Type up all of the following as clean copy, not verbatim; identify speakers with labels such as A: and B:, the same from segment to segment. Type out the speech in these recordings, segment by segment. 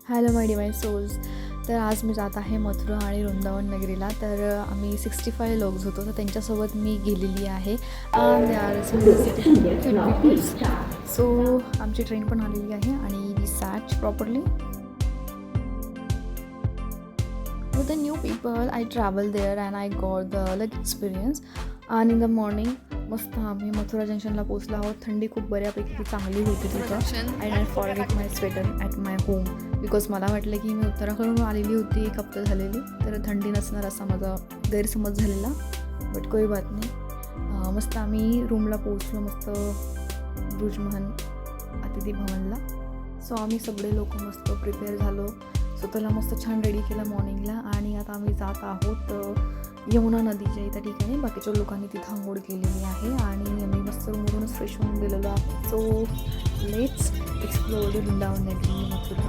A: Hello माय divine souls. तर आज मी जात आहे मथुरा आणि वृंदावन नगरीला. तर आम्ही 65 लोक होतो, तर त्यांच्यासोबत मी गेलेली आहे. सो आमची ट्रेन पण आलेली आहे आणि we sat properly with the new people. I traveled there and I got the experience. And in the morning मस्त आम्ही मथुरा जंक्शनला पोचलो आहोत. थंडी खूप बऱ्यापैकी चांगली होती तिथं. I don't forget my sweater at my home because मला वाटलं की मी उत्तराखंडून आलेली होती, एक हप्ता झालेली, तर थंडी नसणार असा माझा गैरसमज झालेला. बट कोई बात नाही. मस्त आम्ही रूमला पोचलो, मस्त ब्रुजमहल अतिथी भवनला. सो आम्ही सगळे लोक मस्त प्रिपेअर झालो, स्वतःला मस्त छान रेडी केलं मॉर्निंगला. आणि आता आम्ही जात आहोत यमुना नदीच्या इथं ठिकाणी. बाकीच्या लोकांनी तिथं आंघोळ केलेली आहे आणि आम्ही मस्त रूमवरूनच फ्रेश होऊन गेलेलो आहोत. So let's explore the Vrindavan नगरी मथुरा.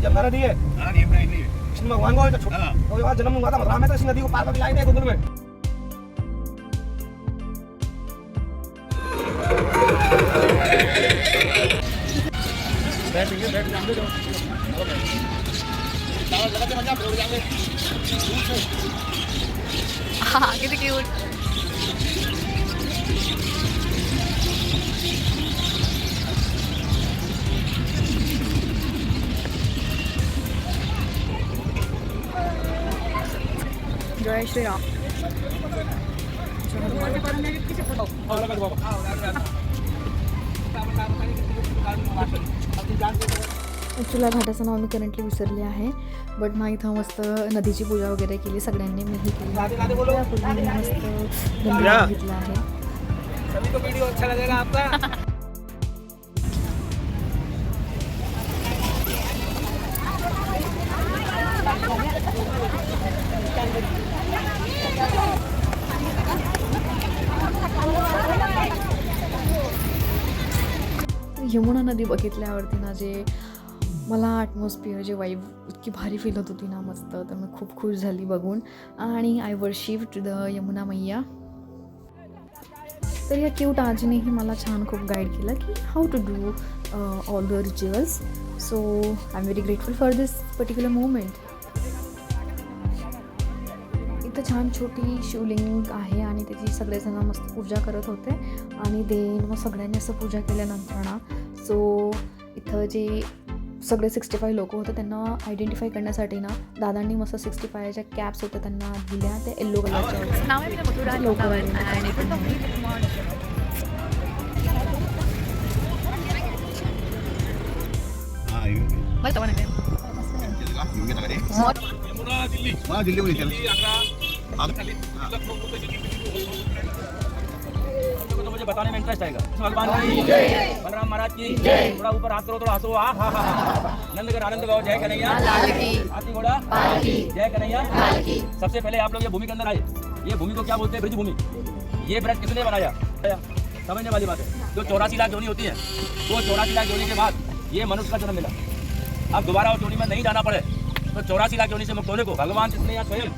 B: यमुना नदी है। हाँ, यमुना नदी है। कृष्ण भगवान को जब छोटा जन्म हुआ था मथुरा में, तो इस नदी को पार करके लाए थे गोकुल में। बैठ जाएंगे जो लगा के मजा बैठ जाएंगे।
A: हां, किती क्यूट. जय श्रीराम. ॲक्च्युली घाटाचं नाव मी करंटली विसरले आहे. बट मग इथं मस्त नदीची पूजा वगैरे केली सगळ्यांनी, मीही केली. त्यापूर्वी मस्त गंगा घेतला आहे.
B: सभी को वीडियो अच्छा लगेगा आपका.
A: यमुना नदी बघितल्यावरती ना, जे मला ॲटमॉस्फिअर, जे वाईब इतकी भारी फील होत होती ना मस्त, तर मी खूप खुश झाली बघून. आणि आय वर्शिप्ड द यमुना मैया. तर या क्यूट आजीनेही मला छान खूप गाईड केलं की how to do all the rituals. So I am very grateful for this particular moment. इथं छान छोटी शिवलिंग आहे आणि त्याची सगळेजण मस्त पूजा करत होते. आणि देन मग सगळ्यांनी असं पूजा केल्यानंतर ना, सो इथं जे सगळे 65 लोक होते त्यांना आयडेंटिफाय करण्यासाठी ना, दादांनी मस्त 65च्या कॅप्स होत्या त्यांना दिल्या, त्या येल्लो कलरच्या लोक.
B: मुझे बताने में इंटरेस्ट आएगा. भगवान की जय, बलराम महाराज की जय. थोड़ा ऊपर हाथ करो, थोड़ा हंसो. नंद कर आनंद गाओ, जय कन्हैया लाल की. हाथी घोड़ा लाल की, जय कन्हैया लाल की. सबसे पहले आप लोग ये भूमि के अंदर आए. ये भूमि को क्या बोलते हैं? ब्रज भूमि. ये ब्रज किसने बनाया? समझने वाली बात है. जो 84 लाख योनि होती है, वो 84 लाख योनि के बाद ये मनुष्य का जन्म मिला. अब दोबारा उस योनि में नहीं जाना पड़े, तो 84 लाख योनि से मुक्त होने को भगवान कृष्ण ने यहाँ स्वयं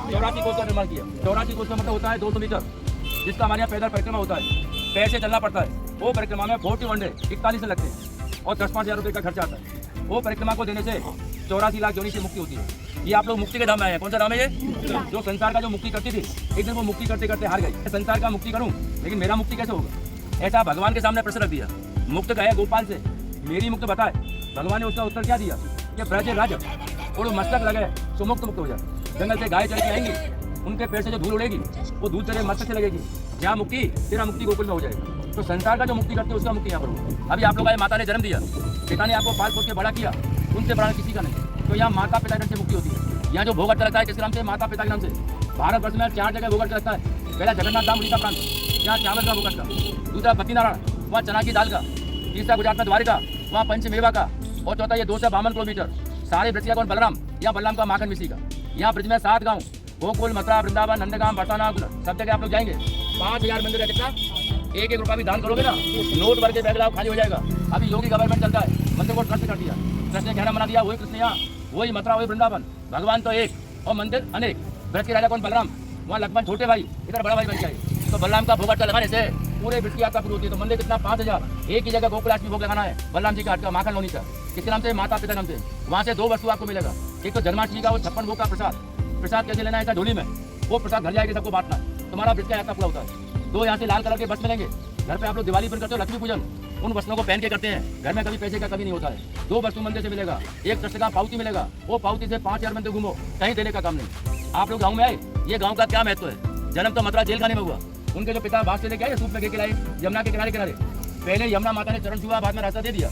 B: 84 कोष का निर्माण किया. 84 कोष का मतलब होता है 200 मीटर, जिसका हमारे यहाँ पैदल परिक्रमा होता है, पैर से चलना पड़ता है. वो परिक्रमा में 41 डे 41 लगते हैं और 10-5 हज़ार रुपये का खर्चा आता है. वो परिक्रमा को देने से 84 लाख योनि से मुक्ति होती है. ये आप लोग मुक्ति के धाम में आए हैं. कौन सा धाम है ये? जो संसार का जो मुक्ति करती थी, एक दिन वो मुक्ति करते करते हार गई. संसार का मुक्ति करूँ, लेकिन मेरा मुक्ति कैसे होगा? ऐसा भगवान के सामने प्रश्न रख दिया. मुक्त गए गोपाल से, मेरी मुक्त बताए. भगवान ने उसका उत्तर क्या दिया कि ब्रज राज और मस्तक लगे तो मुक्त हो जाए. जंगल से गाय चढ़ के आएंगी, उनके पेड़ से जो धूल उड़ेगी वो धूल तेरे मस्तक से लगेगी. जहाँ मुक्ति, तेरा मुक्ति गोकुल में हो जाएगा. तो संसार का जो मुक्ति करते हैं उसका मुक्ति यहाँ पर होगा. अभी आप लोग आए, माता ने जन्म दिया, पिता ने आपको पाल पोस के बड़ा किया, उनसे बड़ा किसी का नहीं. तो यहाँ माता पिता से मुक्ति होती है. यहाँ जो भोग अर्चन लगता है किसके नाम से? माता पिता के नाम से. भारत वर्ष में 4 जगह भोग अर्चन लगता है. पहला जगन्नाथ धाम उड़ीसा प्रांत, यहाँ चावल का भोग अर्चन. दूसरा बद्रीनारायण, वहाँ चना की दाल का. तीसरा गुजरात में द्वारिका, वहाँ पंचमेवा का. और चौथा ये 252 किलोमीटर सारे ब्रज का कौन? बलराम, या बलराम का माखन मिश्री का. यहाँ ब्रज में 7 गाँव, गोकुल, मथुरा, वृंदावन, नंदगाम, बरसाना, सब जगह आप लोग जाएंगे. 5000 मंदिर है. कितना? 1-1 रुपया भी दान करोगे ना, नोट भर के बैग लाओ, खाली हो जाएगा. अभी योगी गवर्नमेंट चलता है, मंदिर को ट्रस्ट कर दिया. कृष्ण ने कहना बना दिया, वही कृष्ण यहाँ, वही मथुरा, वही वृंदावन. भगवान तो एक और मंदिर अनेक. ब्रज के राजा कौन? बलराम. वहाँ लक्ष्मण छोटे भाई, इधर बड़ा भाई बन जाए. तो बलराम का भोग लगाने से पूरे ब्रज की यात्रा पूरी होती है। तो मंदिर कितना 5000, एक ही जगह गोकुलाष्टमी भोग लगाना है बलराम जी का हाट का माखन लोनी का, किसके नाम से, माता पिता नाम से। वहाँ से 2 वस्तु आपको मिलेगा, एक तो जन्माष्टमी का वो 56 भोग का प्रसाद कैसे लेना है, ऐसा झोली में वो प्रसाद घर जाएगी, सबको बांटना, तुम्हारा ब्रज का यात्रा पूरा होता है। 2 यहाँ से लाल कलर के बस मिलेंगे, घर पे आप लोग दिवाली पर करते हो लक्ष्मी पूजन, उन वस्त्रों को पहन के करते हैं, घर में कभी पैसे का कभी नहीं होता है। 2 वस्तु मंदिर से मिलेगा, एक ट्रस्ट का पावती मिलेगा, वो पावती से 5000 मंदिर घूमो, कहीं देने का काम नहीं। आप लोग गाँव में आए, ये गाँव का क्या महत्व है, जन्म तो मथुरा जेल खाने में हुआ, उनके जो पिता बाहर से लेके आए सूप में खिलाए यमुना के किनारे किनारे, पहले यमुना माता ने चरण छुआ, बाद में रास्ता दे दिया।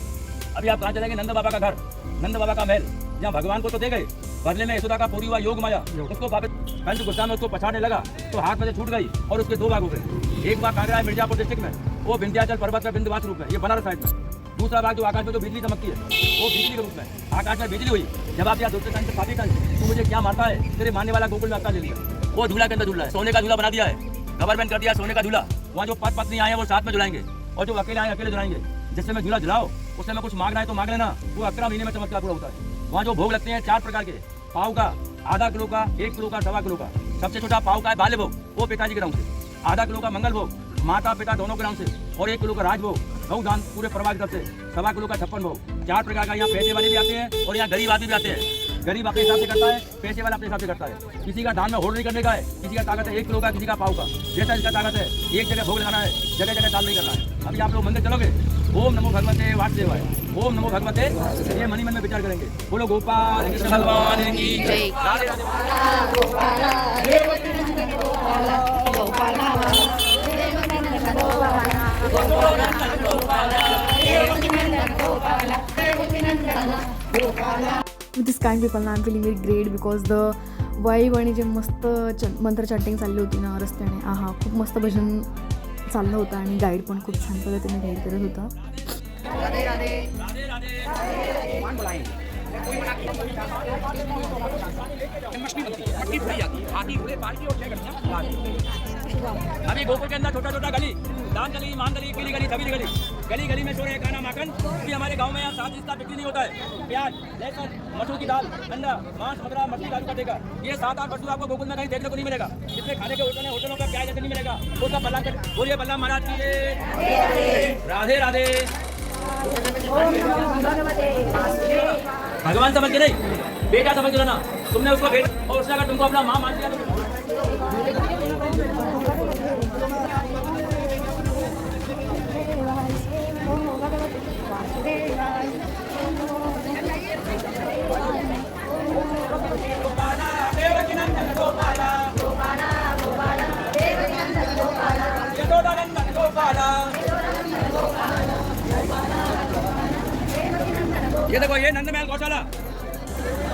B: अभी आप कहाँ चलेंगे, नंद बाबा का घर, नंद बाबा का महल, जहाँ भगवान को तो दे गए, बदले में यशोदा का पूरी हुआ योग माया, उसको वापस कंस गुस्सा में उसको पछाड़ने लगा तो हाथ में से छूट गई और उसके 2 भाग हो गए। एक भाग कांगड़ा मिर्जापुर डिस्ट्रिक्ट में, वो विंध्याचल पर्वत का बिंदुवास रूप में, ये बनारस साइड में। दूसरा भाग जो आकाश में जो बिजली चमकती है, वो बिजली के रूप में, आकाश में बिजली हुई। जब आप यहाँ दूसरे टाइम से काफी टाइम तो मुझे क्या मारता है, तेरे मानने वाला गोकुल में अवतार ले लिया, वो झूला के अंदर झूला है, सोने का झूला बना दिया है, गवर्नमेंट कर दिया सोने का झूला। वहाँ जो पति पत्नी आए हैं वो साथ में झुलाएंगे, और जो अकेले आए अकेले झुलाएंगे। जिस समय झूला झुलाओ उस समय कुछ मांगना है तो मांग लेना, वो 11 महीने में चमत्कार पूरा होता है। वहाँ जो भोग लगते हैं 4 प्रकार के, पाव का, आधा किलो का, 1 किलो का, 1.25 किलो का। सबसे छोटा पाव का है बाल्य भोग, वो पिताजी के नाम से, आधा किलो का मंगल भोग, माता पिता दोनों के नाम से, और 1 किलो का राजभोग, गौदान पूरे परिवार की तरफ से, 1.25 किलो का 56 भोग। 4 प्रकार का। यहाँ पैसे वाले भी आते हैं और यहाँ गरीब आदमी भी आते हैं। गरीब अपने हिसाब से करता है, पैसे वाला अपने हिसाब से करता है। किसी का दान में होल्ड नहीं करने का है, किसी का ताकत है 1 किलो का, किसी का पाव का, जैसा इसका ताकत है। एक जगह भोग लगाना है, जगह जगह दान नहीं करना है। अभी आप लोग मंदिर चलोगे, ओम नमो भगवते वासुदेवाय, ओम नमो भगवते, ये मन ही मन में विचार करेंगे। बोलो गोपाल कृष्ण भगवान की जय। Radhe
A: with this kind people I am feeling very great because the vibe आणि जे मस्त मंत्र चॅटिंग चालली होती ना रस्त्याने, आहा खूप मस्त भजन चाललं होतं आणि गाईड पण खूप छान पद्धतीने गाईड करत होता.
B: राधे अभी गोकुल के अंदर छोटा छोटा गली, दान गली, मान गली, पीली गली, धबीली गली, गली गली में शोर है खाना माखन। क्योंकि हमारे गांव में यहाँ 7 चीज का बिक्री नहीं होता है, प्याज, लहसुन, मसूर की दाल, अंडा, मांस, मदरा, मछली, दारू का देगा। ये 7-8 वस्तु आपको गोकुल में कहीं देखने को नहीं मिलेगा। जिसमें खाने के होटलों का प्याज ऐसे नहीं मिलेगा। वो सब बल्ला बोलिए बल्ला महाराज की जय। राधे राधे। भगवान समझ के नहीं, बेटा समझ के ना, तुमने उसको बेटा और उसने अगर तुमको अपना माँ मान लिया तो ये देखो, ये नंद महल गौशाला।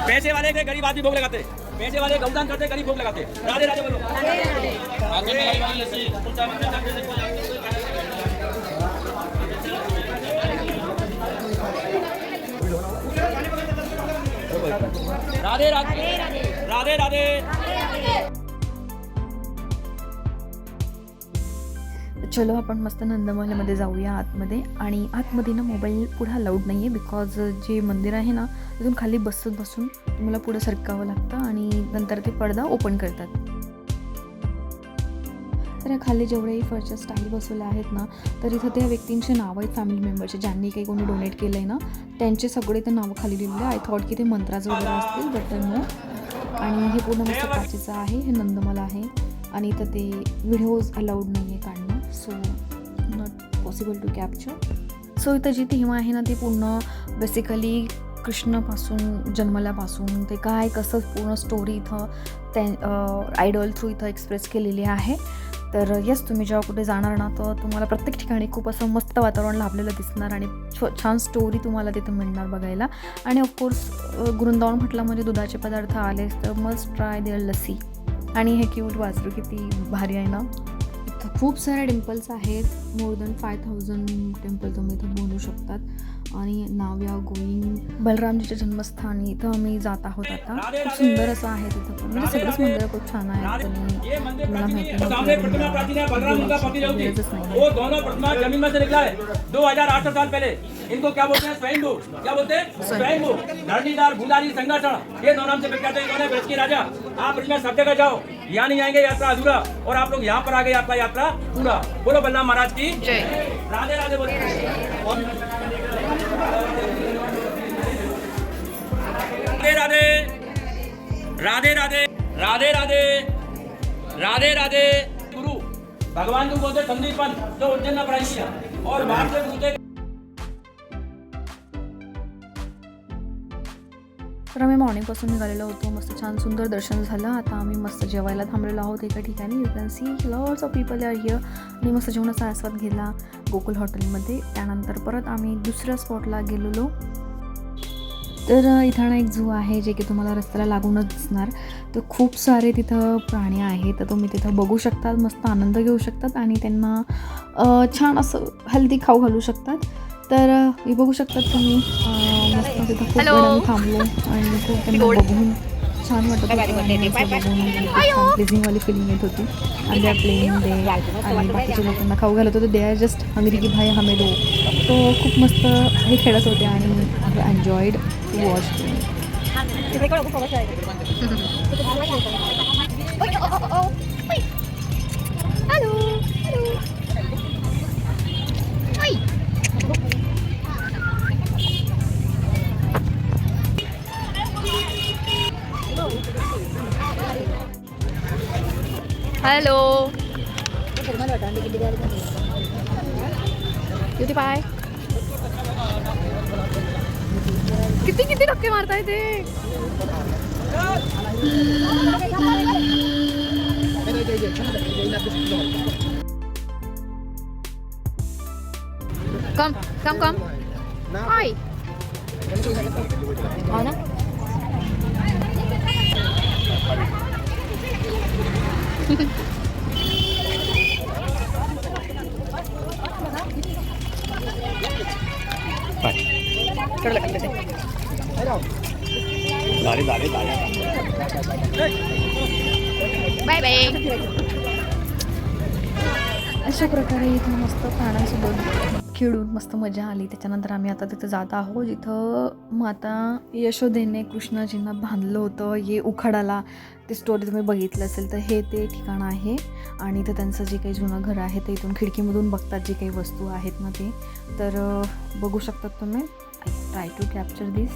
B: पैसे वाले के गरीब आदमी भोग लगाते, पैसे वाले गौदान करते, गरीब भोग लगाते। राधे राधे बोलो। राधे राधे राधे राधे।
A: चलो आपण मस्त नंदमहलमध्ये जाऊया आतमध्ये. आणि आतमध्ये ना मोबाईल पुढे अलाउड नाही आहे बिकॉज जे मंदिर आहे ना तिथून खाली बसून तुम्हाला पुढे सरकावं लागतं आणि नंतर ते पडदा ओपन करतात. तर खाली जेवढेही फर्निचर स्टाईल बसवले आहेत ना तर इथं त्या व्यक्तींचे नाव आहेत, फॅमिली मेंबरचे, ज्यांनी काही कोणी डोनेट केलं आहे ना त्यांचे सगळे ते नावं खाली लिहिलेले. आय थॉट की ते मंत्राचं वगैरे असतील बट नो. आणि हे पूर्ण मस्त काचेचं आहे, हे नंदमल आहे आणि इथं ते व्हिडिओज अलाउड नाही आहे काढणं, so not possible to capture. So इथं जी थीम आहे ना ती पूर्ण बेसिकली कृष्णापासून जन्मल्यापासून ते काय कसं पूर्ण स्टोरी इथं त्या आयडॉल थ्रू इथं एक्सप्रेस केलेली आहे. तर यस, तुम्ही जेव्हा कुठे जाणार ना तर तुम्हाला प्रत्येक ठिकाणी खूप असं मस्त वातावरण लाभलेलं दिसणार आणि छान स्टोरी तुम्हाला तिथं मिळणार बघायला. आणि ऑफकोर्स वृंदावन म्हटलं म्हणजे दुधाचे पदार्थ आले तर मस्ट ट्राय देअर लस्सी. आणि हे क्यूट वासरू किती भारी आहे ना. इथं खूप सारे टेम्पल्स आहेत, मोर दॅन 5000 टेम्पल तुम्ही इथं बनवू शकतात. आणि नाव या गोईंग बलरामजीच्या जन्मस्थानी इथं आम्ही जात आहोत आता. खूप सुंदर असं आहे तिथं पण, म्हणजे सगळंच मंदिर खूप छान आहे. आणि मला माहिती
B: वो दोनों प्रतिमा जमीन में से निकला है 2800 साल पहले। इनको क्या बोलते हैं? स्वयंभू। क्या बोलते हैं? स्वयंभू। धरणीधर, भूधारी, संघर्षण, ये दो नाम से विख्यात है। कौन है? ब्रज के राजा। आप इसमें सब जगह जाओ, यहाँ नहीं जाएंगे यात्रा अधूरा, और आप लोग यहाँ पर आ गए, आपका यात्रा पूरा। बोलो बलराम महाराज की जय। राधे राधे बोलो। राधे राधे राधे राधे राधे राधे राधे। गुरु भगवान को बोलते संदीपन, जो उज्जैन में पढ़ाई किया, और बाहर से पूछे।
A: तर आम्ही मॉर्निंगपासून निघालेलो होतो, मस्त छान सुंदर दर्शन झालं. आता आम्ही मस्त जेवायला थांबलेलो आहोत एका ठिकाणी. You can see lots of people are here. आणि मस्त जेवणाचा आस्वाद घेतला गोकुल हॉटेलमध्ये. त्यानंतर परत आम्ही दुसऱ्या स्पॉटला गेलेलो. तर इथं एक झू आहे जे की तुम्हाला रस्त्याला लागूनच दिसणार. तर खूप सारे तिथं प्राणी आहेत, तर तुम्ही तिथं बघू शकतात, मस्त आनंद घेऊ शकतात आणि त्यांना छान असं हेल्दी खाऊ घालू शकतात. तर हे बघू शकतात तुम्ही. मस्त तिथं खूप वेळानं थांबलो आणि खूप त्यांना बघून छान वाटत होतं. प्लेझिंगवाली फिलिंग येत होती. आणि दे आर प्लेइंग दे, आणि बाकीच्या लोकांना खाऊ घालत होते. दे आर जस्ट हंग्री की भाई हमें दो. तो खूप मस्त हे खेळत होते आणि I enjoyed to watch.
C: Hello किती पाय किती किती धक्के मारताय ते. कम कम कम हाय हो ना. Bye bye.
A: अशा प्रकारे इथं मस्त प्राण्यांसोबत खेळून मस्त मजा आली. त्याच्यानंतर आम्ही आता तिथं जात आहोत जिथं माता यशोदेने कृष्णाजींना बांधलं होतं हे उखाडाला. ते स्टोरी तुम्ही बघितलं असेल तर हे ते ठिकाण आहे. आणि इथं त्यांचं जे काही जुनं घर आहे ते इथून खिडकीमधून बघतात जे काही वस्तू आहेत ना ते. तर बघू शकतात तुम्ही. आय ट्राय टू कॅप्चर दिस.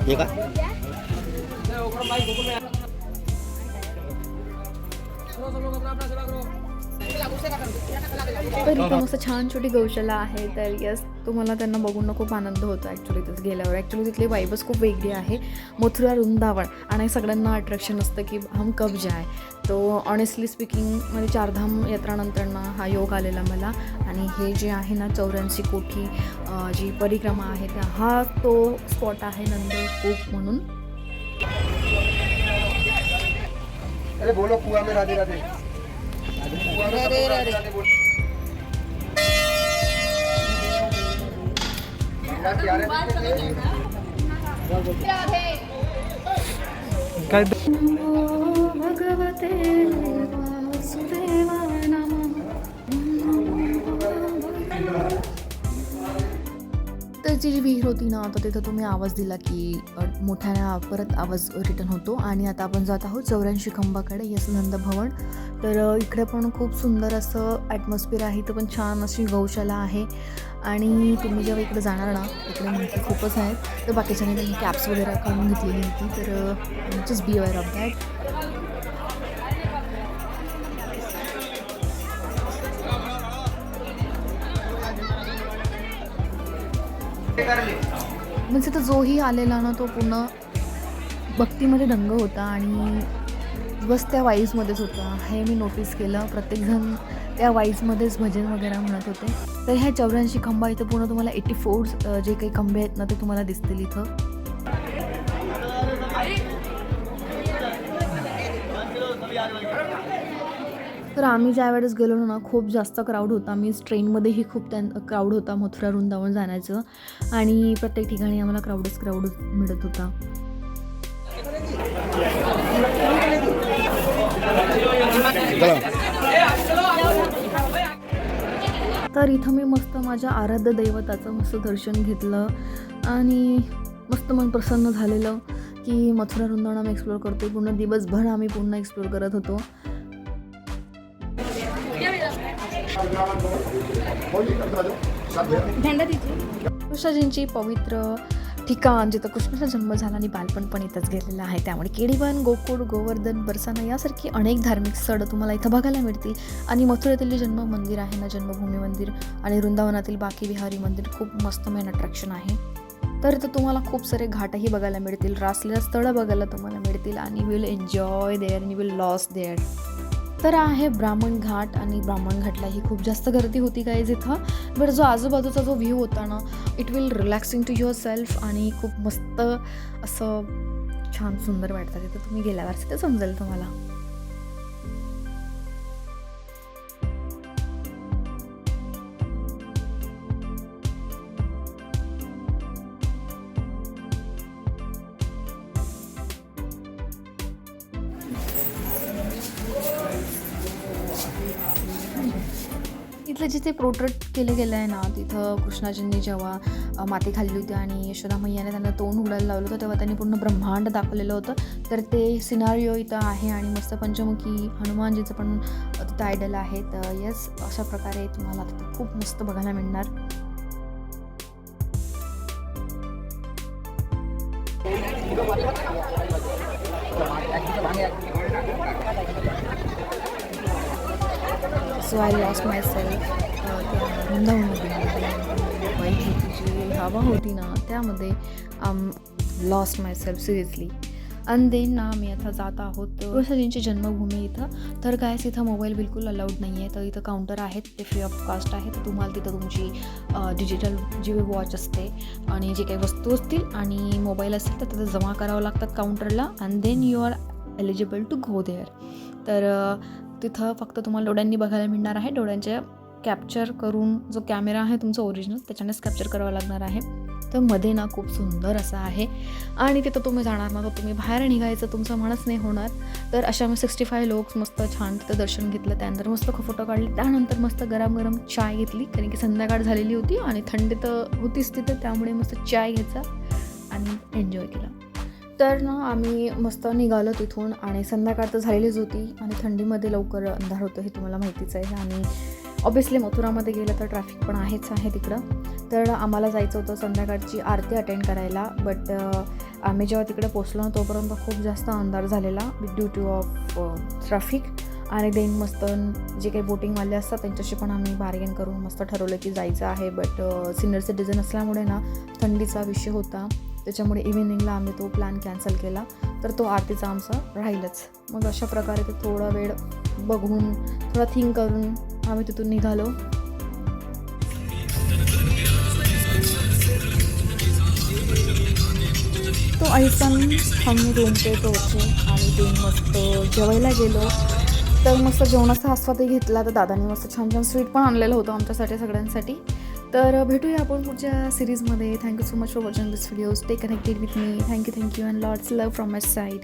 D: ये का
A: तर इथं मस्त छान छोटी गौशाला आहे. तर यस, तुम्हाला त्यांना बघून खूप आनंद होतो ॲक्च्युली तिथं गेल्यावर. ॲक्च्युली तिथली वाईबच खूप वेगळी आहे. मथुरा वृंदावन आणि सगळ्यांना अट्रॅक्शन असतं की हम कब जाय. तो ऑनेस्टली स्पीकिंग म्हणजे चारधाम यात्रानंतरनं हा योग आलेला मला. आणि हे जे आहे ना 84 कोटी जी परिक्रमा आहे त्या हा तो स्पॉट आहे नंदकूप म्हणून.
D: अरे बोलो कुआ में राधे राधे. राधे राधे राधे बोल. काय
A: भगवते वासुदेवाय नमः. तर जी विहीर होती ना, तर तिथं तुम्ही आवाज दिला की मोठ्याने परत आवाज रिटर्न होतो. आणि आता आपण जात आहोत 84 खंबाकडे, यस नंद भवन. तर इकडे पण खूप सुंदर असं ॲटमॉस्फिअर आहे. इथं पण छान अशी गौशाला आहे. आणि तुम्ही जेव्हा इकडे जाणार ना, इकडे माहिती खूपच आहेत. तर बाकीच्याने त्यांनी कॅप्स वगैरे काढून घेतलेली होती. तर just be aware of that. म्हणजे तर जोही आलेला ना तो पूर्ण भक्तीमध्ये दंग होता आणि बस त्या वाईजमध्येच होता. हे मी नोटीस केलं. प्रत्येकजण त्या वाईजमध्येच भजन वगैरे म्हणत होते. तर ह्या 84 खंबा इथं पूर्ण तुम्हाला 84 जे काही खंबे आहेत ना ते तुम्हाला दिसतील इथं. तर आम्ही ज्यावेळेस गेलो ना खूप जास्त क्राऊड होता. मी ट्रेनमध्येही खूप क्राऊड होता मथुरा वृंदावन जाण्याचं आणि प्रत्येक ठिकाणी आम्हाला क्राऊड मिळत होता. तर इथं मी मस्त माझ्या आराध्य दैवताचं मस्त दर्शन घेतलं आणि मस्त मन प्रसन्न झालेलं की मथुरा वृंदावन आम्ही एक्सप्लोअर करतो. पूर्ण दिवसभर आम्ही पुन्हा एक्सप्लोअर करत होतो. कृष्णाजींची पवित्र ठिकाण जिथं कृष्णाचा जन्म झाला आणि बालपण पण इथंच गेलेलं आहे. त्यामुळे केडीवन, गोकुळ, गोवर्धन, बरसाना यासारखी अनेक धार्मिक स्थळं तुम्हाला इथं बघायला मिळतील. आणि मथुरेतील जे जन्म मंदिर आहे ना, जन्मभूमी मंदिर आणि वृंदावनातील बाकी विहारी मंदिर खूप मस्त मेन अट्रॅक्शन आहे. तर इथं तुम्हाला खूप सारे घाटही बघायला मिळतील, रासलेल्या स्थळं बघायला तुम्हाला मिळतील आणि विल एन्जॉय देअर आणि विल लॉस देअर. तर आहे ब्राह्मण घाट आणि ब्राह्मण घाटलाही खूप जास्त गर्दी होती गाईज इथं. बट जो आजूबाजूचा जो व्ह्यू होता ना, it will relaxing to yourself आणि खूप मस्त असं छान सुंदर वाटतं तिथं. तुम्ही गेल्यावर तिथं समजेल तुम्हाला. इथलं जिथे पोर्ट्रेट केलं गेलं आहे ना, तिथं कृष्णाजींनी जेव्हा माती खाल्ली होती आणि यशोदा मैयाने त्यांना तोंड उडायला लावलं होतं तेव्हा त्यांनी पूर्ण ब्रह्मांड दाखवलेलं होतं. तर ते सिनारिओ इथं आहे आणि मस्त पंचमुखी हनुमानजीचं पण तिथं आयडल आहे. तर येस, अशा प्रकारे तुम्हाला तिथं खूप मस्त बघायला मिळणार. So I lost my self. त्या वृंदावनमध्ये वाईट होती जी हवा होती ना त्यामध्ये लॉस्ट माय सेल्फ सिरियसली. आणि देन ना आम्ही आता जात आहोत कृष्णाजींची जन्मभूमी इथं. तर काय इथं मोबाईल बिलकुल अलाउड नाही आहे. तर इथं काउंटर आहेत, ते फ्री ऑफ कॉस्ट आहे. तर तुम्हाला तिथं तुमची डिजिटल जी वॉच असते आणि जे काही वस्तू असतील आणि मोबाईल असतील तर तिथं जमा करावं लागतात काउंटरला and then you are eligible to go there. तर तिथं फक्त तुम्हाला डोळ्यांनी बघायला मिळणार आहे. डोळ्यांच्या कॅप्चर करून जो कॅमेरा आहे तुमचा ओरिजिनल त्याच्यानेच कॅप्चर करावा लागणार आहे. तर मध्ये ना खूप सुंदर असं आहे आणि तिथं तुम्ही जाणार ना तर तुम्ही बाहेर निघायचं तुमचं मनच नाही होणार. तर अशा मी 65 लोक मस्त छान तिथं दर्शन घेतलं. त्यानंतर मस्त फोटो काढले. त्यानंतर मस्त गरम गरम चाय घेतली कारण की संध्याकाळ झालेली होती आणि थंडी तर होतीच तिथं. त्यामुळे मस्त चाय घ्यायचा आणि एन्जॉय केला. तर ना आम्ही मस्त निघालो तिथून आणि संध्याकाळ तर झालेलीच होती आणि थंडीमध्ये लवकर अंधार होतं हे तुम्हाला माहितीच आहे. आणि ऑब्वियसली मथुरामध्ये गेलं तर ट्रॅफिक पण आहेच आहे तिकडं. तर आम्हाला जायचं होतं संध्याकाळची आरती अटेंड करायला. बट आम्ही जेव्हा तिकडे पोचलो ना तोपर्यंत खूप जास्त अंधार झालेला ड्यू टू ऑफ ट्रॅफिक. आणि देन मस्त जे काही बोटिंगवाले असतात त्यांच्याशी पण आम्ही बार्गेन करून मस्त ठरवलं की जायचं आहे. बट सिनियर सिटीजन असल्यामुळे ना थंडीचा विषय होता त्याच्यामुळे इव्हिनिंगला आम्ही तो प्लॅन कॅन्सल केला. तर तो आरतीचा आमचा राहीलच. मग अशा प्रकारे ते थोडा वेळ बघून थोडा थिंक करून आम्ही तिथून निघालो. तो ऐसा हम रूम पे पोहोचे आणि ते मस्त जेवायला गेलो. तर मस्त जेवणाचा आस्वादही घेतला. तर दादाने मस्त छान छान स्वीट पण आणलेलं होतं आमच्यासाठी सगळ्यांसाठी. तर भेटूया आपण पुढच्या सिरीजमध्ये. Thank you so much for watching this video. Stay connected with me. Thank you and lots love from my side.